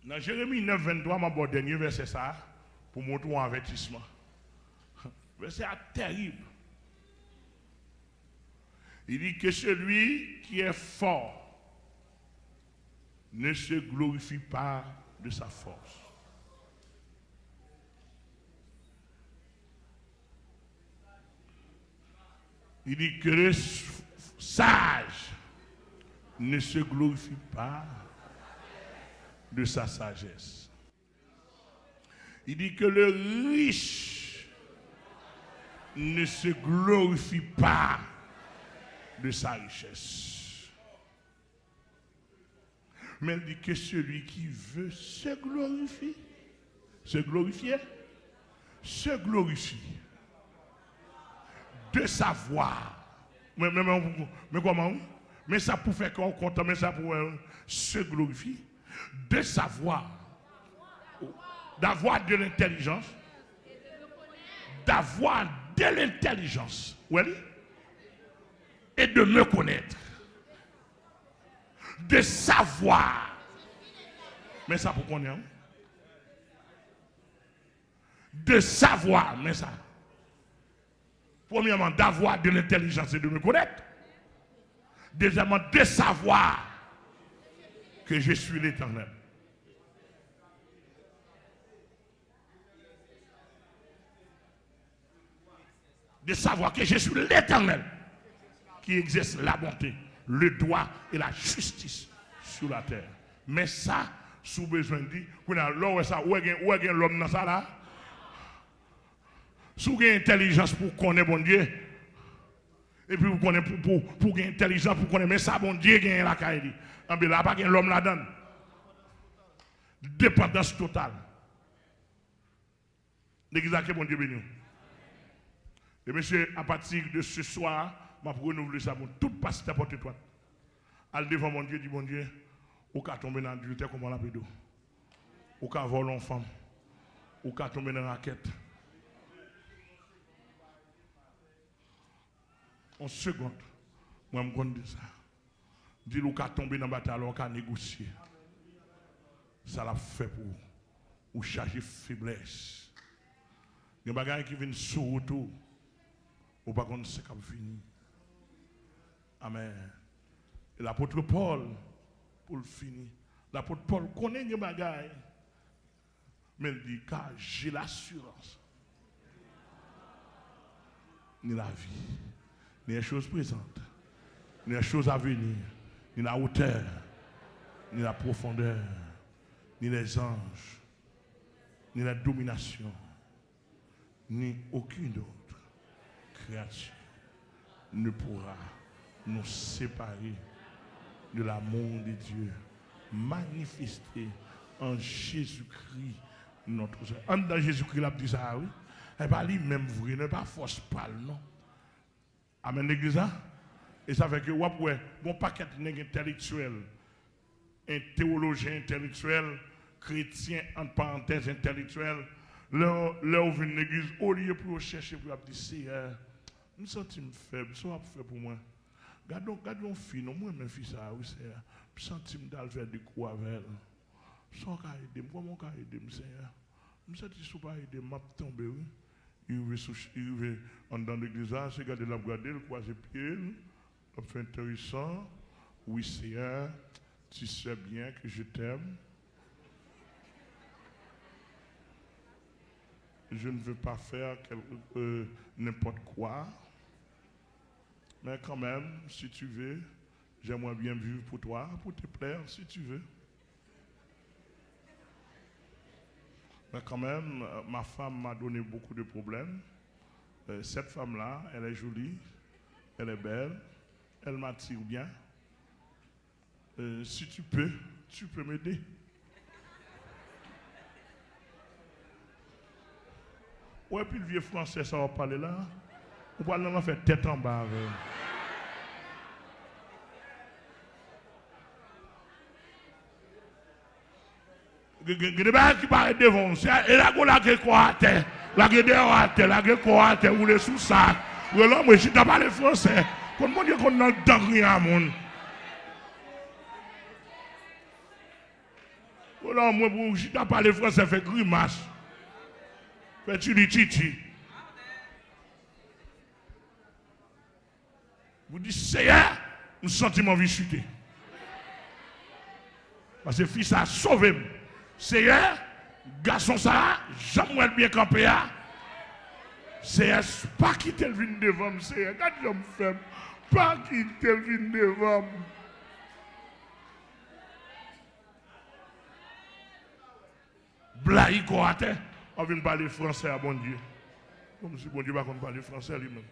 Dans Jérémie 9, 23, mon dernier verset ça, pour montrer un avertissement. Verset terrible. Il dit que celui qui est fort ne se glorifie pas de sa force. Il dit que le sage ne se glorifie pas de sa sagesse. Il dit que le riche ne se glorifie pas de sa richesse. Mais il dit que celui qui veut se glorifier, se glorifie de savoir. Mais comment? Mais ça pour faire qu'on compte, mais ça pour se glorifier, de savoir, d'avoir de l'intelligence, oui, et de me connaître, de savoir. Mais ça pour qu'on ait, de savoir, mais ça. Premièrement, d'avoir de l'intelligence et de me connaître. Deuxièmement, de savoir que je suis l'Éternel. De savoir que je suis l'Éternel qui exerce la bonté, le droit et la justice sur la terre. Mais ça, sous besoin de dire, où est l'homme dans ça là? Sous une intelligence pour connaître bon Dieu. Et puis vous connaissez pour une intelligence pour connaître, mais ça bon Dieu gagne la caille. En bien là, pas l'homme là-dedans. Dépendance totale. L'église que bon Dieu béni. Et monsieur, à partir de ce soir, je vais renouveler ça pour tout pasteur porte toi. Al devant mon Dieu, dit bon Dieu, ou qu'à tomber dans l'adultère comme on l'a pédo. Ou qu'à voler une femme. Ou qu'à tomber dans la raquette. En seconde, moi je me dis ça. Dis-le qu'à tomber dans la bataille alors qu'à négocier. Ça l'a fait pour ou charger faiblesse. Il y a des bagages qui viennent sur retour. Ou pas qu'on sait qu'à finir. Amen. Et l'apôtre Paul, pour le finir, l'apôtre Paul connaît des bagages. Mais il dit car j'ai l'assurance. Ni la vie. Ni les choses présentes, ni les choses à venir, ni la hauteur, ni la profondeur, ni les anges, ni la domination, ni aucune autre créature ne pourra nous séparer de l'amour de Dieu manifesté en Jésus-Christ, notre Seigneur. En dans Jésus-Christ, il a dit ça, oui. Et pas lui-même vrai, ne pas force pas, non. Amen, l'église. Et ça fait que, ouais, bon paquet d'intellectuels, un théologien intellectuel, chrétien, entre parenthèses intellectuel, là où vient l'église, au lieu pour chercher, pour dire, Seigneur, je me sens faible, ça va faire pour moi. Gardons fille, non, moi, mes filles, ça, oui, Seigneur. Je me sens d'aller faire des coups avec elle. Ça va aider, comment ça va aider, Seigneur? Je me sens que ça va aider, je vais tomber, oui. Il va en dans l'église, c'est garder la garder, le croiser pied, ça fait intéressant. Oui, Seigneur, tu sais bien que je t'aime. Je ne veux pas faire n'importe quoi. Mais quand même, si tu veux, j'aimerais bien vivre pour toi, pour te plaire, si tu veux. Mais quand même, ma femme m'a donné beaucoup de problèmes. Cette femme-là, elle est jolie, elle est belle, elle m'attire bien. Si tu peux m'aider. Ouais, puis le vieux français, ça va parler là. On va en faire tête en bas. Il y a des gens qui parlent devant. Et là, on a des croates. La gueule la croate, ou les sous-sacs. Ou l'homme, je ne parle pas français. Comment on dit qu'on a dans rien à monde? Non, moi, pour je t'ai parlé français, fait grimace. Fais-tu du titi. Vous dites, Seigneur, un sentiment vie chuter. Parce que le fils a sauvé. Seigneur, garçon ça, j'aimerais bien camper. Seigneur, pas quitter le vin devant moi, Seigneur. Quand je me fais, pas quitter le vin devant moi. Blaï, quoi, on vient parler français à bon Dieu. Comme si bon Dieu ne va pas parler français lui-même.